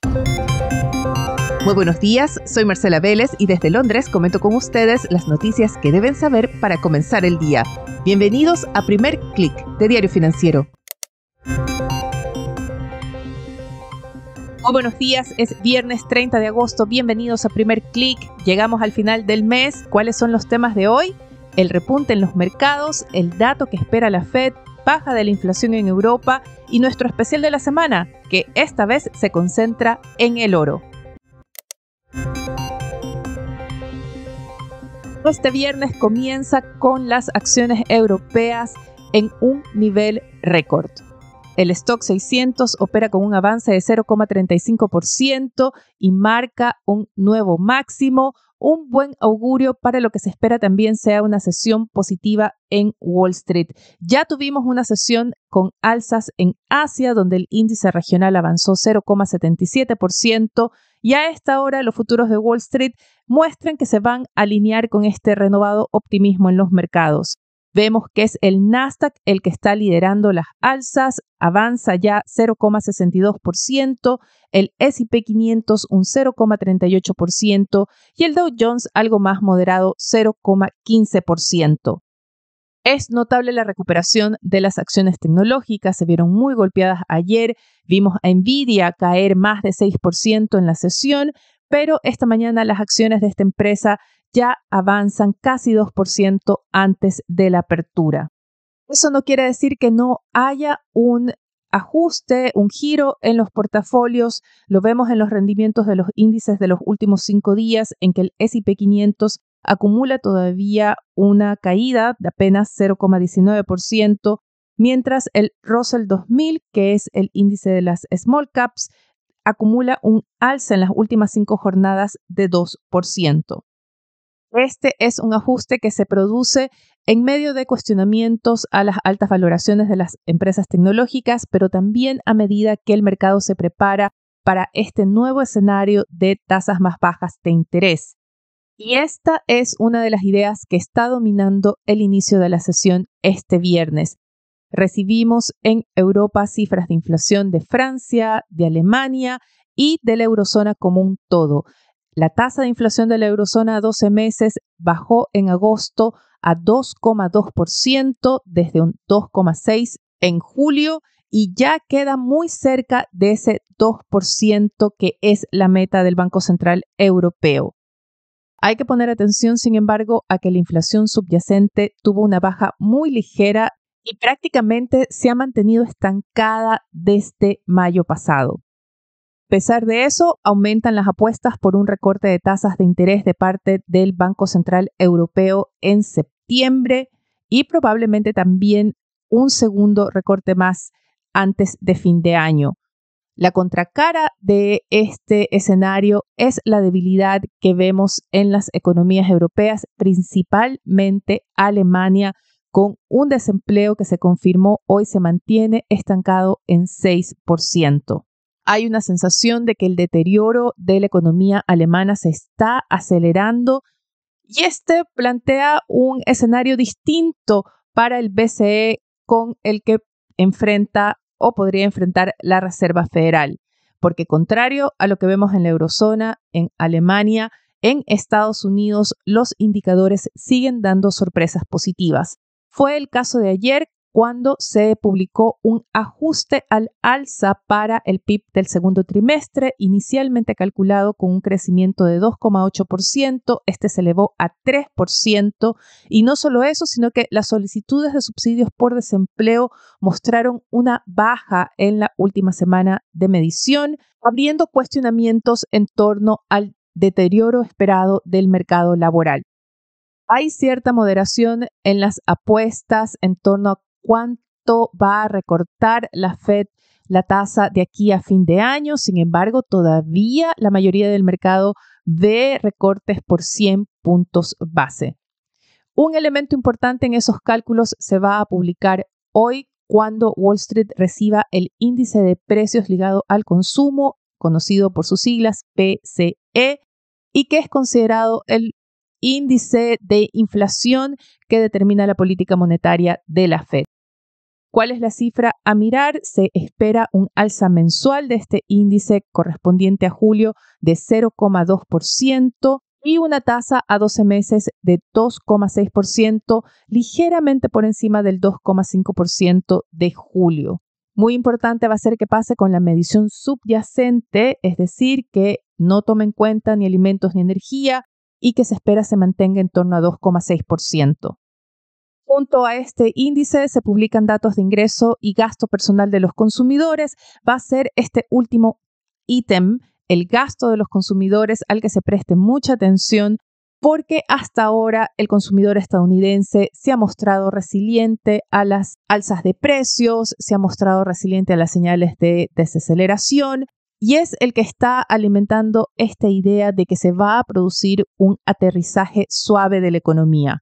Muy buenos días, soy Marcela Vélez y desde Londres comento con ustedes las noticias que deben saber para comenzar el día. Bienvenidos a Primer Click de Diario Financiero. Muy buenos días, es viernes 30 de agosto, bienvenidos a Primer Click. Llegamos al final del mes. ¿Cuáles son los temas de hoy? El repunte en los mercados, el dato que espera la Fed, baja de la inflación en Europa y nuestro especial de la semana, que esta vez se concentra en el oro. Este viernes comienza con las acciones europeas en un nivel récord. El Stoxx 600 opera con un avance de 0,35% y marca un nuevo máximo, un buen augurio para lo que se espera también sea una sesión positiva en Wall Street. Ya tuvimos una sesión con alzas en Asia, donde el índice regional avanzó 0,77%, y a esta hora los futuros de Wall Street muestran que se van a alinear con este renovado optimismo en los mercados. Vemos que es el Nasdaq el que está liderando las alzas, avanza ya 0,62%, el S&P 500 un 0,38% y el Dow Jones algo más moderado 0,15%. Es notable la recuperación de las acciones tecnológicas, se vieron muy golpeadas ayer, vimos a Nvidia caer más de 6% en la sesión, pero esta mañana las acciones de esta empresa ya avanzan casi 2% antes de la apertura. Eso no quiere decir que no haya un ajuste, un giro en los portafolios. Lo vemos en los rendimientos de los índices de los últimos 5 días, en que el S&P 500 acumula todavía una caída de apenas 0,19%, mientras el Russell 2000, que es el índice de las small caps, acumula un alza en las últimas 5 jornadas de 2%. Este es un ajuste que se produce en medio de cuestionamientos a las altas valoraciones de las empresas tecnológicas, pero también a medida que el mercado se prepara para este nuevo escenario de tasas más bajas de interés. Y esta es una de las ideas que está dominando el inicio de la sesión este viernes. Recibimos en Europa cifras de inflación de Francia, de Alemania y de la eurozona como un todo. La tasa de inflación de la eurozona a 12 meses bajó en agosto a 2,2% desde un 2,6% en julio y ya queda muy cerca de ese 2% que es la meta del Banco Central Europeo. Hay que poner atención, sin embargo, a que la inflación subyacente tuvo una baja muy ligera y prácticamente se ha mantenido estancada desde mayo pasado. A pesar de eso, aumentan las apuestas por un recorte de tasas de interés de parte del Banco Central Europeo en septiembre y probablemente también un segundo recorte más antes de fin de año. La contracara de este escenario es la debilidad que vemos en las economías europeas, principalmente Alemania, con un desempleo que se confirmó hoy se mantiene estancado en 6%. Hay una sensación de que el deterioro de la economía alemana se está acelerando y este plantea un escenario distinto para el BCE con el que enfrenta o podría enfrentar la Reserva Federal, porque contrario a lo que vemos en la eurozona, en Alemania, en Estados Unidos, los indicadores siguen dando sorpresas positivas. Fue el caso de ayer cuando se publicó un ajuste al alza para el PIB del segundo trimestre, inicialmente calculado con un crecimiento de 2,8%, este se elevó a 3%, y no solo eso, sino que las solicitudes de subsidios por desempleo mostraron una baja en la última semana de medición, abriendo cuestionamientos en torno al deterioro esperado del mercado laboral. Hay cierta moderación en las apuestas en torno a cuánto va a recortar la Fed la tasa de aquí a fin de año. Sin embargo, todavía la mayoría del mercado ve recortes por 100 puntos base. Un elemento importante en esos cálculos se va a publicar hoy cuando Wall Street reciba el índice de precios ligado al consumo, conocido por sus siglas PCE, y que es considerado el índice de inflación que determina la política monetaria de la Fed. ¿Cuál es la cifra a mirar? Se espera un alza mensual de este índice correspondiente a julio de 0,2% y una tasa a 12 meses de 2,6%, ligeramente por encima del 2,5% de julio. Muy importante va a ser que pase con la medición subyacente, es decir, que no tome en cuenta ni alimentos ni energía y que se espera se mantenga en torno a 2,6%. Junto a este índice se publican datos de ingreso y gasto personal de los consumidores. Va a ser este último ítem, el gasto de los consumidores, al que se preste mucha atención porque hasta ahora el consumidor estadounidense se ha mostrado resiliente a las alzas de precios, se ha mostrado resiliente a las señales de desaceleración y es el que está alimentando esta idea de que se va a producir un aterrizaje suave de la economía.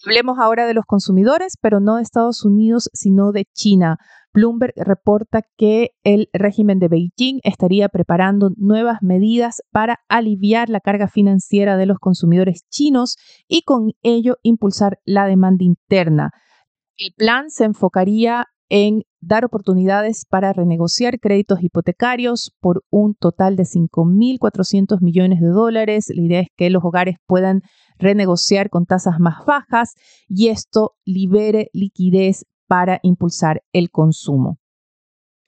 Hablemos ahora de los consumidores, pero no de Estados Unidos, sino de China. Bloomberg reporta que el régimen de Beijing estaría preparando nuevas medidas para aliviar la carga financiera de los consumidores chinos y con ello impulsar la demanda interna. El plan se enfocaría en dar oportunidades para renegociar créditos hipotecarios por un total de 5.400 millones de dólares. La idea es que los hogares puedan renegociar con tasas más bajas y esto libere liquidez para impulsar el consumo.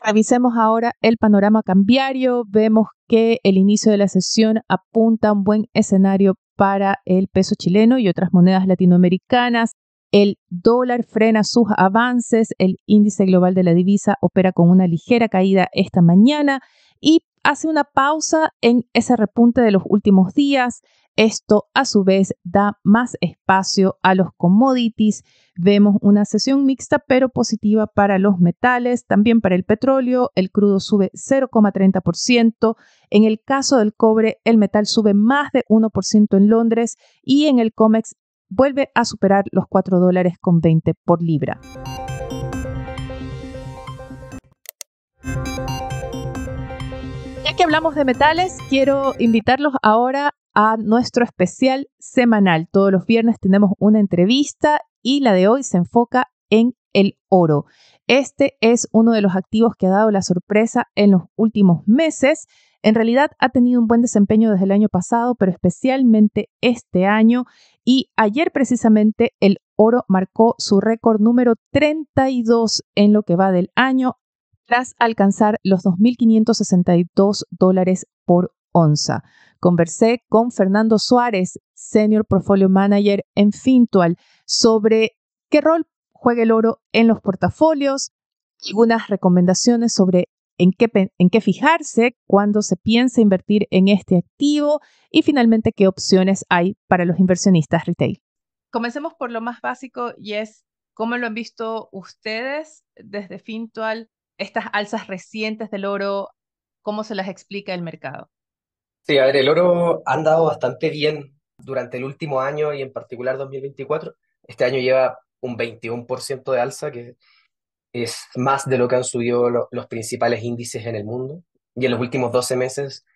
Revisemos ahora el panorama cambiario. Vemos que el inicio de la sesión apunta a un buen escenario para el peso chileno y otras monedas latinoamericanas. El dólar frena sus avances, el índice global de la divisa opera con una ligera caída esta mañana y hace una pausa en ese repunte de los últimos días. Esto a su vez da más espacio a los commodities. Vemos una sesión mixta pero positiva para los metales, también para el petróleo. El crudo sube 0,30%. En el caso del cobre, el metal sube más de 1% en Londres y en el COMEX vuelve a superar los $4.20 por libra. Ya que hablamos de metales, quiero invitarlos ahora a nuestro especial semanal. Todos los viernes tenemos una entrevista y la de hoy se enfoca en el oro. Este es uno de los activos que ha dado la sorpresa en los últimos meses. En realidad ha tenido un buen desempeño desde el año pasado, pero especialmente este año. Y ayer precisamente el oro marcó su récord número 32 en lo que va del año, tras alcanzar los $2.562 por onza. Conversé con Fernando Suárez, Senior Portfolio Manager en Fintual, sobre qué rol juega el oro en los portafolios, algunas recomendaciones sobre en qué fijarse cuando se piensa invertir en este activo y finalmente qué opciones hay para los inversionistas retail. Comencemos por lo más básico y es cómo lo han visto ustedes desde Fintual, estas alzas recientes del oro, cómo se las explica el mercado. Sí, a ver, el oro ha andado bastante bien durante el último año y en particular 2024. Este año lleva un 21% de alza, que es más de lo que han subido los principales índices en el mundo. Y en los últimos 12 meses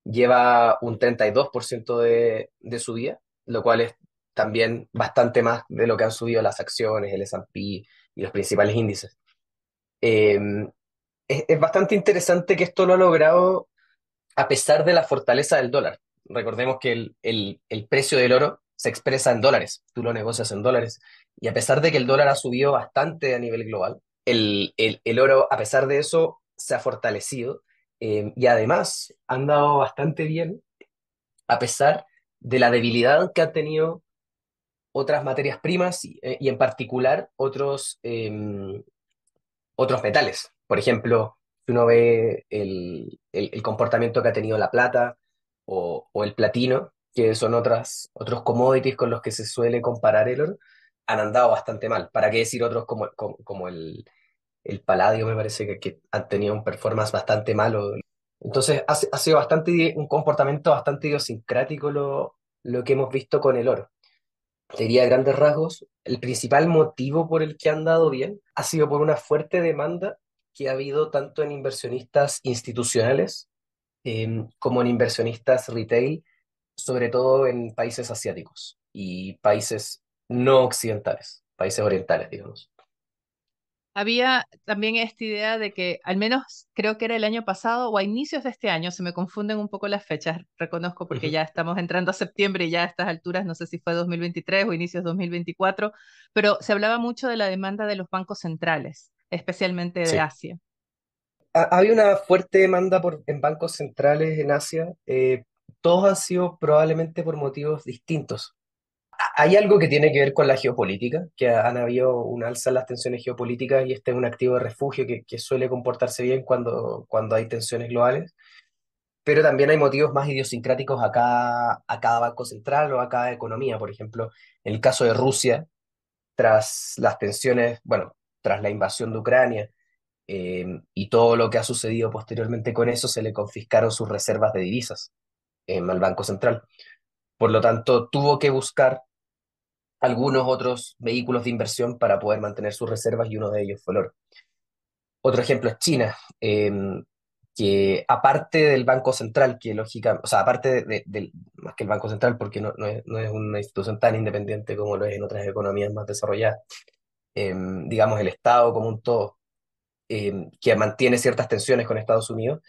lleva un 32% de subida, lo cual es también bastante más de lo que han subido las acciones, el S&P y los principales índices. Eh, es bastante interesante que esto lo ha logrado a pesar de la fortaleza del dólar. Recordemos que el precio del oro se expresa en dólares, tú lo negocias en dólares, y a pesar de que el dólar ha subido bastante a nivel global, el oro, a pesar de eso, se ha fortalecido y además ha andado bastante bien a pesar de la debilidad que han tenido otras materias primas y en particular otros metales. Por ejemplo, si uno ve el comportamiento que ha tenido la plata o el platino, que son otros commodities con los que se suele comparar el oro, han andado bastante mal. ¿Para qué decir otros como el paladio? Me parece que han tenido un performance bastante malo. Entonces, ha sido un comportamiento bastante idiosincrático lo que hemos visto con el oro. Te diría a grandes rasgos, el principal motivo por el que han dado bien ha sido por una fuerte demanda que ha habido tanto en inversionistas institucionales como en inversionistas retail, sobre todo en países asiáticos y países no occidentales, países orientales, digamos. Había también esta idea de que, al menos creo que era el año pasado o a inicios de este año, se me confunden un poco las fechas, reconozco porque Ujú. ya estamos entrando a septiembre y ya a estas alturas, no sé si fue 2023 o inicios 2024, pero se hablaba mucho de la demanda de los bancos centrales, especialmente de Sí. Asia. Había una fuerte demanda en bancos centrales en Asia. Todos han sido probablemente por motivos distintos. Hay algo que tiene que ver con la geopolítica, que han habido un alza en las tensiones geopolíticas y este es un activo de refugio que suele comportarse bien cuando hay tensiones globales, pero también hay motivos más idiosincráticos a cada banco central o a cada economía. Por ejemplo, en el caso de Rusia, tras las tensiones, bueno, tras la invasión de Ucrania y todo lo que ha sucedido posteriormente con eso, se le confiscaron sus reservas de divisas al Banco Central. Por lo tanto, tuvo que buscar algunos otros vehículos de inversión para poder mantener sus reservas y uno de ellos fue el oro. Otro ejemplo es China, que aparte del Banco Central, que lógica, o sea, aparte más que el Banco Central, porque no es una institución tan independiente como lo es en otras economías más desarrolladas, digamos el Estado como un todo, que mantiene ciertas tensiones con Estados Unidos,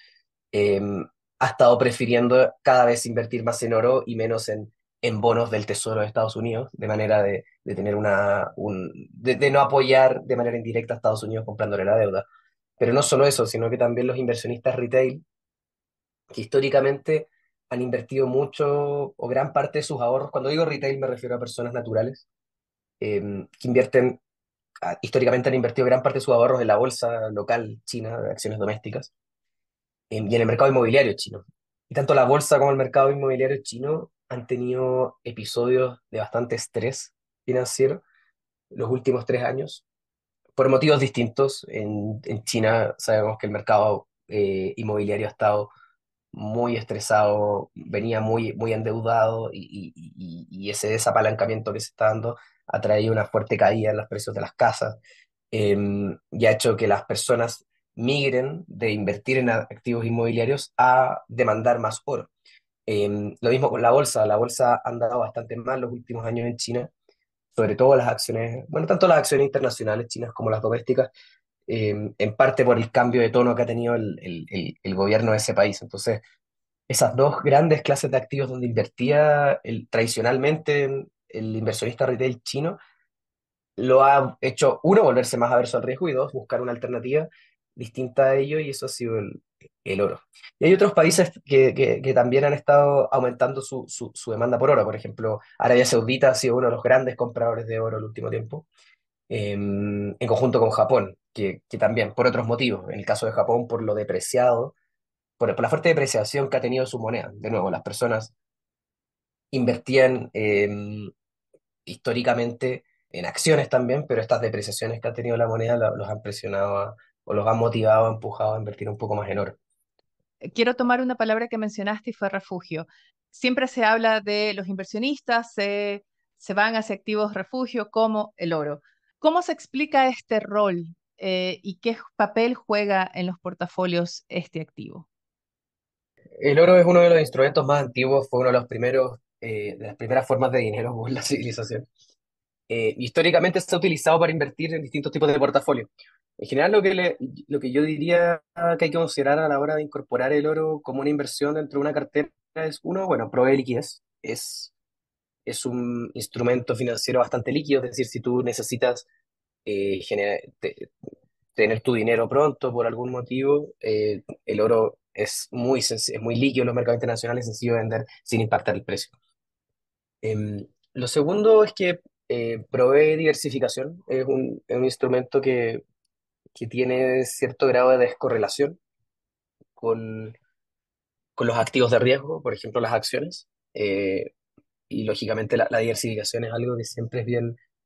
eh, ha estado prefiriendo cada vez invertir más en oro y menos en bonos del Tesoro de Estados Unidos, de manera de tener de no apoyar de manera indirecta a Estados Unidos comprándole la deuda. Pero no solo eso, sino que también los inversionistas retail, que históricamente han invertido mucho o gran parte de sus ahorros, cuando digo retail me refiero a personas naturales, que invierten, históricamente han invertido gran parte de sus ahorros en la bolsa local china de acciones domésticas y en el mercado inmobiliario chino. Y tanto la bolsa como el mercado inmobiliario chino han tenido episodios de bastante estrés financiero los últimos 3 años, por motivos distintos. En China sabemos que el mercado inmobiliario ha estado muy estresado, venía muy endeudado y ese desapalancamiento que se está dando ha traído una fuerte caída en los precios de las casas y ha hecho que las personas migren de invertir en activos inmobiliarios a demandar más oro. Lo mismo con la bolsa ha andado bastante mal los últimos años en China, sobre todo las acciones, bueno, tanto las acciones internacionales chinas como las domésticas, en parte por el cambio de tono que ha tenido el gobierno de ese país. Entonces, esas dos grandes clases de activos donde invertía tradicionalmente el inversionista retail chino, lo ha hecho, uno, volverse más averso al riesgo y dos, buscar una alternativa distinta a ello y eso ha sido el oro. Y hay otros países que también han estado aumentando su demanda por oro. Por ejemplo, Arabia Saudita ha sido uno de los grandes compradores de oro el último tiempo, en conjunto con Japón, que también por otros motivos. En el caso de Japón, por lo depreciado, por la fuerte depreciación que ha tenido su moneda. De nuevo, las personas invertían históricamente en acciones también, pero estas depreciaciones que ha tenido la moneda los han presionado o los han motivado, empujado a invertir un poco más en oro. Quiero tomar una palabra que mencionaste y fue refugio. Siempre se habla de los inversionistas, se van hacia activos refugio como el oro. ¿Cómo se explica este rol y qué papel juega en los portafolios este activo? El oro es uno de los instrumentos más antiguos, fue uno de los primeros, de las primeras formas de dinero por la civilización. Históricamente se ha utilizado para invertir en distintos tipos de portafolio. En general, lo que yo diría que hay que considerar a la hora de incorporar el oro como una inversión dentro de una cartera es, uno, bueno, provee liquidez. Es un instrumento financiero bastante líquido, es decir, si tú necesitas tener tu dinero pronto por algún motivo, el oro es muy líquido en los mercados internacionales, sencillo de vender sin impactar el precio. Lo segundo es que provee diversificación, es un instrumento que tiene cierto grado de descorrelación con, con los activos de riesgo, por ejemplo las acciones, y lógicamente la diversificación es algo que siempre es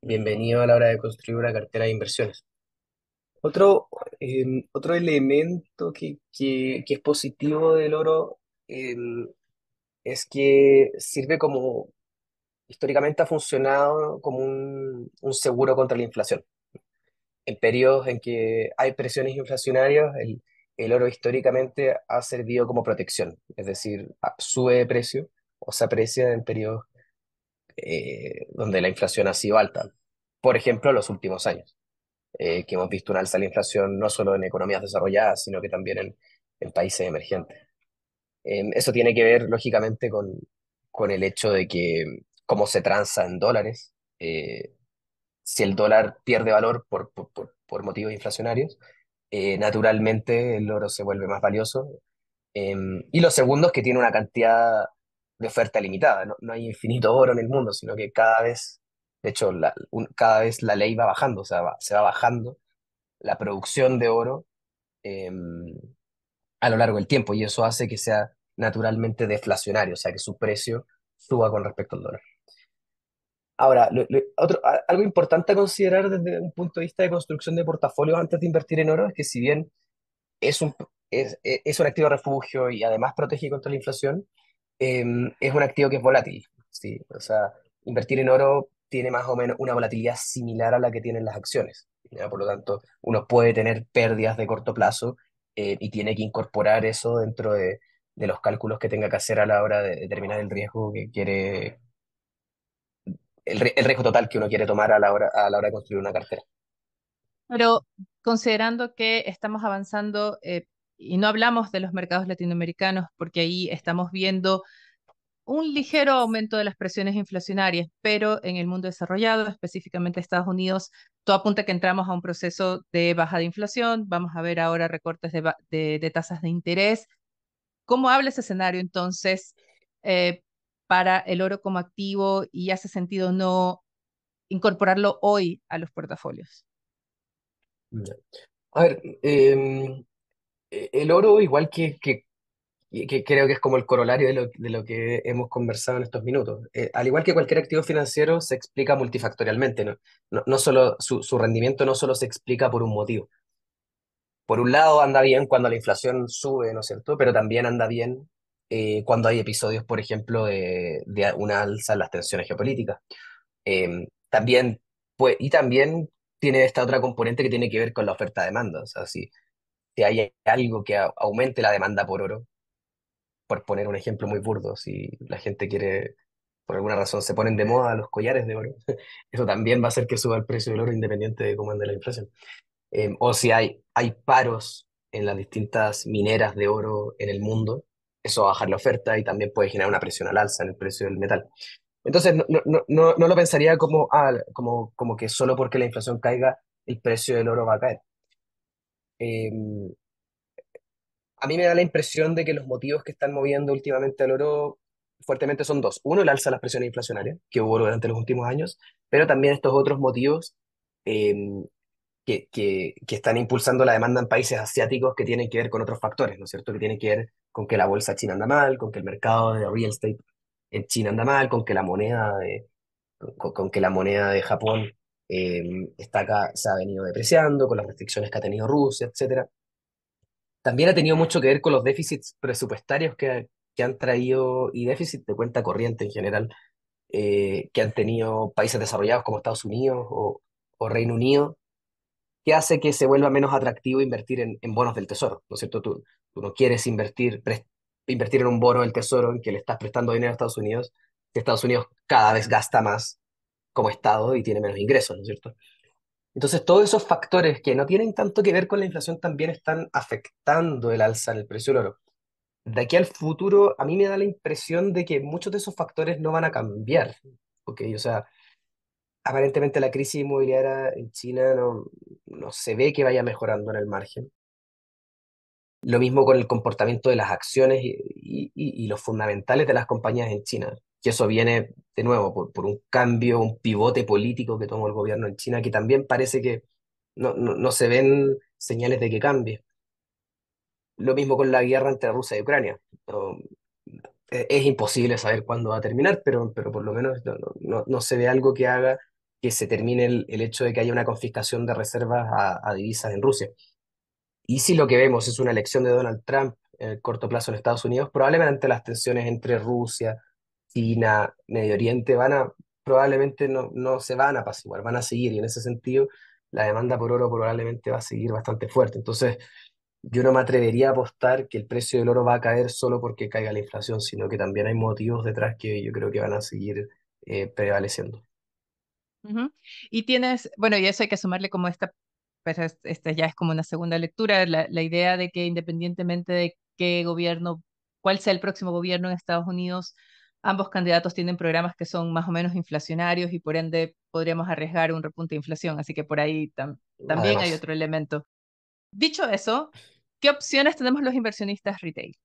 bienvenido a la hora de construir una cartera de inversiones. Otro elemento que es positivo del oro es que sirve como, históricamente ha funcionado como un seguro contra la inflación. En periodos en que hay presiones inflacionarias, el oro históricamente ha servido como protección, es decir, sube de precio o se aprecia en periodos donde la inflación ha sido alta, por ejemplo, los últimos años. que hemos visto un alza de la inflación no solo en economías desarrolladas, sino que también en países emergentes. Eso tiene que ver, lógicamente, con el hecho de que cómo se transa en dólares, si el dólar pierde valor por motivos inflacionarios, naturalmente el oro se vuelve más valioso. Y lo segundo es que tiene una cantidad de oferta limitada. No, no hay infinito oro en el mundo, sino que cada vez, de hecho, cada vez la ley va bajando, o sea, se va bajando la producción de oro a lo largo del tiempo, y eso hace que sea naturalmente deflacionario, o sea, que su precio suba con respecto al dólar. Ahora, algo importante a considerar desde un punto de vista de construcción de portafolios antes de invertir en oro es que si bien es un activo refugio y además protege contra la inflación, es un activo que es volátil, ¿sí? O sea, invertir en oro tiene más o menos una volatilidad similar a la que tienen las acciones, ¿ya? Por lo tanto, uno puede tener pérdidas de corto plazo, y tiene que incorporar eso dentro de los cálculos que tenga que hacer a la hora de determinar el riesgo que quiere, el riesgo total que uno quiere tomar a la hora de construir una cartera. Pero considerando que estamos avanzando, y no hablamos de los mercados latinoamericanos, porque ahí estamos viendo un ligero aumento de las presiones inflacionarias, pero en el mundo desarrollado, específicamente Estados Unidos, todo apunta a que entramos a un proceso de baja de inflación. Vamos a ver ahora recortes de tasas de interés. ¿Cómo habla ese escenario entonces eh, para el oro como activo, y hace sentido no incorporarlo hoy a los portafolios? Ya. A ver, el oro, igual que creo que es como el corolario de lo que hemos conversado en estos minutos. Al igual que cualquier activo financiero, se explica multifactorialmente, ¿no? No solo, su rendimiento no solo se explica por un motivo. Por un lado, anda bien cuando la inflación sube, ¿no es cierto? Pero también anda bien cuando hay episodios, por ejemplo, de una alza en las tensiones geopolíticas. También, pues, y también tiene esta otra componente que tiene que ver con la oferta-demanda. O sea, si hay algo que aumente la demanda por oro, por poner un ejemplo muy burdo, si la gente quiere, por alguna razón, se ponen de moda los collares de oro, eso también va a hacer que suba el precio del oro independiente de cómo ande la inflación. O si hay paros en las distintas mineras de oro en el mundo, eso va a bajar la oferta y también puede generar una presión al alza en el precio del metal. Entonces, no lo pensaría como que solo porque la inflación caiga, el precio del oro va a caer. Eh, A mí me da la impresión de que los motivos que están moviendo últimamente al oro fuertemente son dos. Uno, el alza de las presiones inflacionarias que hubo durante los últimos años, pero también estos otros motivos eh, que están impulsando la demanda en países asiáticos que tienen que ver con otros factores, ¿no es cierto? Que tienen que ver con que la bolsa china anda mal, con que el mercado de real estate en China anda mal, con que la moneda de Japón está acá, se ha venido depreciando, con las restricciones que ha tenido Rusia, etcétera. También ha tenido mucho que ver con los déficits presupuestarios que han traído y déficit de cuenta corriente en general, que han tenido países desarrollados como Estados Unidos o Reino Unido, que hace que se vuelva menos atractivo invertir en bonos del tesoro, ¿no es cierto? Tú no quieres invertir en un bono del tesoro en que le estás prestando dinero a Estados Unidos, que Estados Unidos cada vez gasta más como Estado y tiene menos ingresos, ¿no es cierto? Entonces, todos esos factores que no tienen tanto que ver con la inflación también están afectando el alza en el precio del oro. De aquí al futuro, a mí me da la impresión de que muchos de esos factores no van a cambiar. ¿Ok? O sea, aparentemente la crisis inmobiliaria en China no se ve que vaya mejorando en el margen. Lo mismo con el comportamiento de las acciones y los fundamentales de las compañías en China. Que eso viene, de nuevo, por un cambio, un pivote político que tomó el gobierno en China, que también parece que no se ven señales de que cambie. Lo mismo con la guerra entre Rusia y Ucrania. No, es imposible saber cuándo va a terminar, pero por lo menos no se ve algo que haga que se termine el hecho de que haya una confiscación de reservas a divisas en Rusia. Y si lo que vemos es una elección de Donald Trump en el corto plazo en Estados Unidos, probablemente las tensiones entre Rusia, China, Medio Oriente probablemente no se van a apaciguar, van a seguir. Y en ese sentido, la demanda por oro probablemente va a seguir bastante fuerte. Entonces, yo no me atrevería a apostar que el precio del oro va a caer solo porque caiga la inflación, sino que también hay motivos detrás que yo creo que van a seguir prevaleciendo. Ujú. Y tienes, bueno, y eso hay que sumarle como esta pero esta ya es como una segunda lectura, la idea de que independientemente de qué gobierno, cuál sea el próximo gobierno en Estados Unidos, ambos candidatos tienen programas que son más o menos inflacionarios y por ende podríamos arriesgar un repunte de inflación, así que por ahí también hay Además, otro elemento. Dicho eso, ¿qué opciones tenemos los inversionistas retail?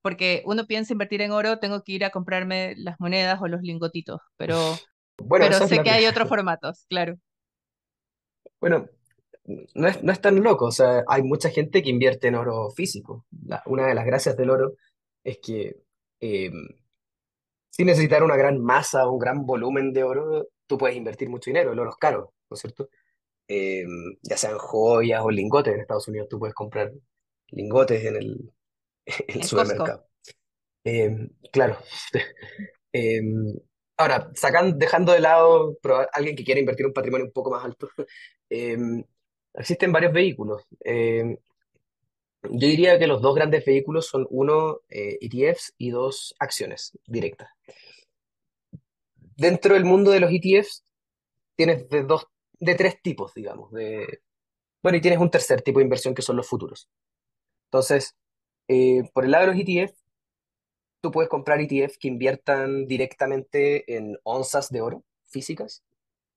Porque uno piensa invertir en oro, tengo que ir a comprarme las monedas o los lingotitos, bueno, pero esa es sé la... que hay otros formatos, claro. Bueno, no es tan loco, o sea, hay mucha gente que invierte en oro físico. Una de las gracias del oro es que eh, sin necesitar una gran masa o un gran volumen de oro, tú puedes invertir mucho dinero. El oro es caro, ¿no es cierto? Eh, ya sean joyas o lingotes. En Estados Unidos tú puedes comprar lingotes en el En Costco. supermercado. Claro. Eh, ahora, dejando de lado alguien que quiera invertir un patrimonio un poco más alto, eh, existen varios vehículos. Yo diría que los dos grandes vehículos son uno, ETFs y dos, acciones directas. Dentro del mundo de los ETFs tienes de tres tipos, digamos. Bueno, y tienes un tercer tipo de inversión que son los futuros. Entonces, por el lado de los ETF, tú puedes comprar ETF que inviertan directamente en onzas de oro físicas.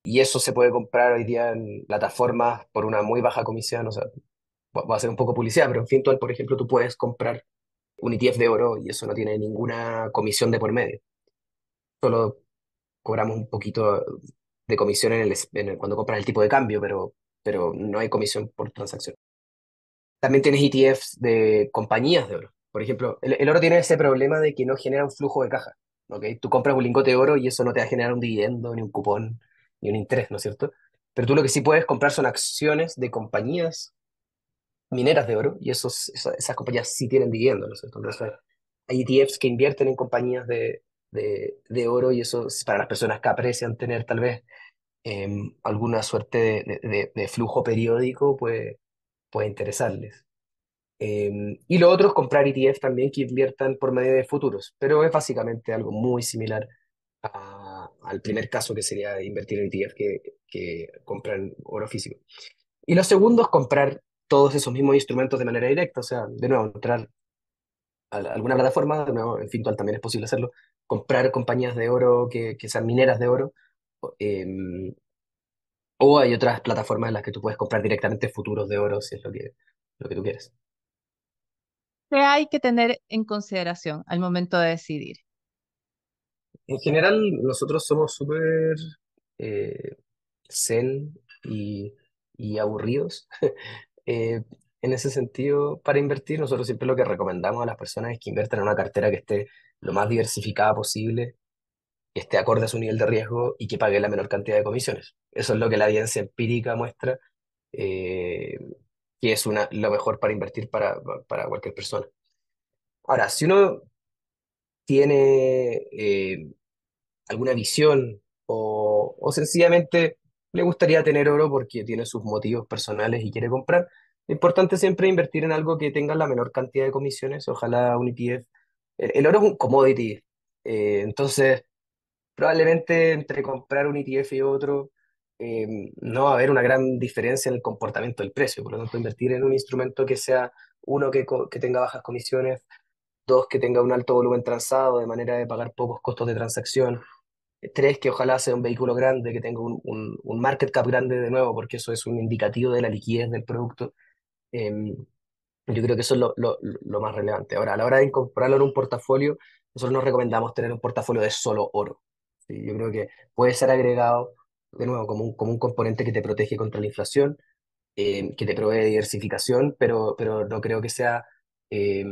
Y eso se puede comprar hoy día en plataformas por una muy baja comisión. O sea, va a ser un poco publicidad, pero en Fintual, por ejemplo, tú puedes comprar un ETF de oro y eso no tiene ninguna comisión de por medio. Solo cobramos un poquito de comisión cuando compras el tipo de cambio, pero no hay comisión por transacción. También tienes ETFs de compañías de oro. Por ejemplo, el oro tiene ese problema de que no genera un flujo de caja. ¿Ok? Tú compras un lingote de oro y eso no te va a generar un dividendo, ni un cupón, ni un interés, ¿no es cierto? Pero tú lo que sí puedes comprar son acciones de compañías mineras de oro y esas compañías sí tienen dividendos, ¿no es cierto? Entonces, hay ETFs que invierten en compañías de oro y eso es para las personas que aprecian tener tal vez alguna suerte de flujo periódico puede interesarles. Y lo otro es comprar ETF también que inviertan por medio de futuros, pero es básicamente algo muy similar al primer caso que sería invertir en ETF que compran oro físico. Y lo segundo es comprar todos esos mismos instrumentos de manera directa, o sea, de nuevo, entrar a alguna plataforma, de nuevo, en Fintual también es posible hacerlo, comprar compañías de oro que sean mineras de oro, em, o hay otras plataformas en las que tú puedes comprar directamente futuros de oro si es lo que tú quieres. ¿Qué hay que tener en consideración al momento de decidir? En general, nosotros somos súper eh, zen y aburridos. Eh, en ese sentido, para invertir, nosotros siempre lo que recomendamos a las personas es que inviertan en una cartera que esté lo más diversificada posible, que esté acorde a su nivel de riesgo y que pague la menor cantidad de comisiones. Eso es lo que la evidencia empírica muestra, eh, que es lo mejor para invertir para cualquier persona. Ahora, si uno tiene alguna visión o sencillamente le gustaría tener oro porque tiene sus motivos personales y quiere comprar. Lo importante siempre es invertir en algo que tenga la menor cantidad de comisiones, ojalá un ETF. El oro es un commodity, entonces probablemente entre comprar un ETF y otro no va a haber una gran diferencia en el comportamiento del precio, por lo tanto invertir en un instrumento que sea uno que tenga bajas comisiones, dos que tenga un alto volumen transado de manera de pagar pocos costos de transacción, tres, que ojalá sea un vehículo grande, que tenga un market cap grande de nuevo, porque eso es un indicativo de la liquidez del producto. Yo creo que eso es lo más relevante. Ahora, a la hora de incorporarlo en un portafolio, nosotros nos recomendamos tener un portafolio de solo oro. ¿Sí? Yo creo que puede ser agregado, de nuevo, como un componente que te protege contra la inflación, que te provee diversificación, pero no creo que sea eh,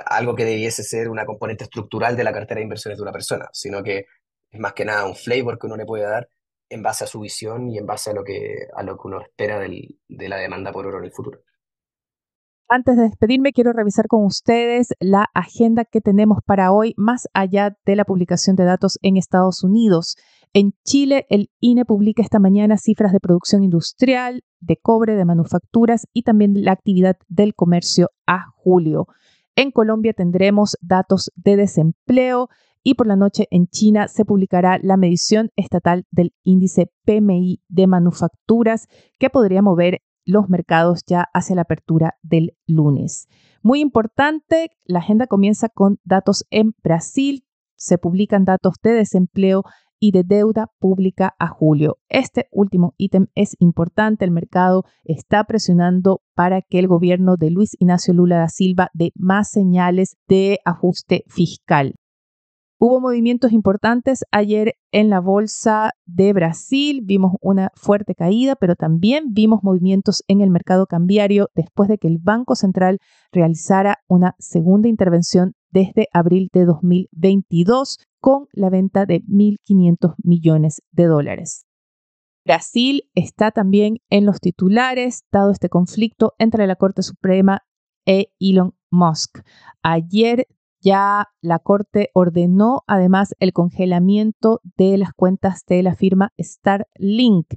algo que debiese ser una componente estructural de la cartera de inversiones de una persona, sino que es más que nada un flavor que uno le puede dar en base a su visión y en base a lo que uno espera de la demanda por oro en el futuro. Antes de despedirme, quiero revisar con ustedes la agenda que tenemos para hoy, más allá de la publicación de datos en Estados Unidos. En Chile, el INE publica esta mañana cifras de producción industrial, de cobre, de manufacturas y también la actividad del comercio a julio. En Colombia tendremos datos de desempleo y por la noche en China se publicará la medición estatal del índice PMI de manufacturas que podría mover los mercados ya hacia la apertura del lunes. Muy importante, la agenda comienza con datos en Brasil. Se publican datos de desempleo y de deuda pública a julio. Este último ítem es importante. El mercado está presionando para que el gobierno de Luis Ignacio Lula da Silva dé más señales de ajuste fiscal. Hubo movimientos importantes ayer en la bolsa de Brasil. Vimos una fuerte caída, pero también vimos movimientos en el mercado cambiario después de que el Banco Central realizara una segunda intervención desde abril de 2022 con la venta de 1.500 millones de dólares. Brasil está también en los titulares, dado este conflicto entre la Corte Suprema e Elon Musk. Ayer ya la Corte ordenó además el congelamiento de las cuentas de la firma Starlink,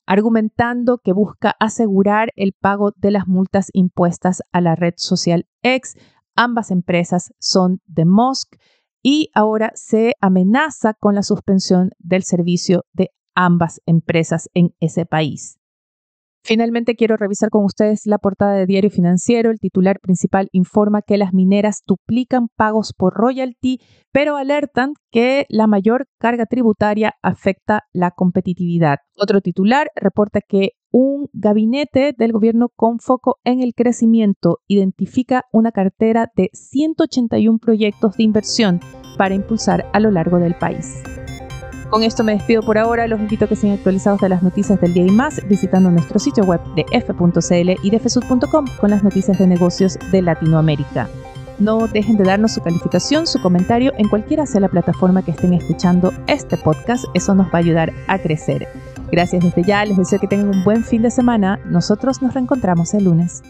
argumentando que busca asegurar el pago de las multas impuestas a la red social X. Ambas empresas son de Musk y ahora se amenaza con la suspensión del servicio de ambas empresas en ese país. Finalmente, quiero revisar con ustedes la portada de Diario Financiero. El titular principal informa que las mineras duplican pagos por royalty, pero alertan que la mayor carga tributaria afecta la competitividad. Otro titular reporta que un gabinete del gobierno con foco en el crecimiento identifica una cartera de 181 proyectos de inversión para impulsar a lo largo del país. Con esto me despido por ahora. Los invito a que sean actualizados de las noticias del día y más visitando nuestro sitio web de f.cl y de fsud.com con las noticias de negocios de Latinoamérica. No dejen de darnos su calificación, su comentario en cualquiera sea la plataforma que estén escuchando este podcast. Eso nos va a ayudar a crecer. Gracias desde ya. Les deseo que tengan un buen fin de semana. Nosotros nos reencontramos el lunes.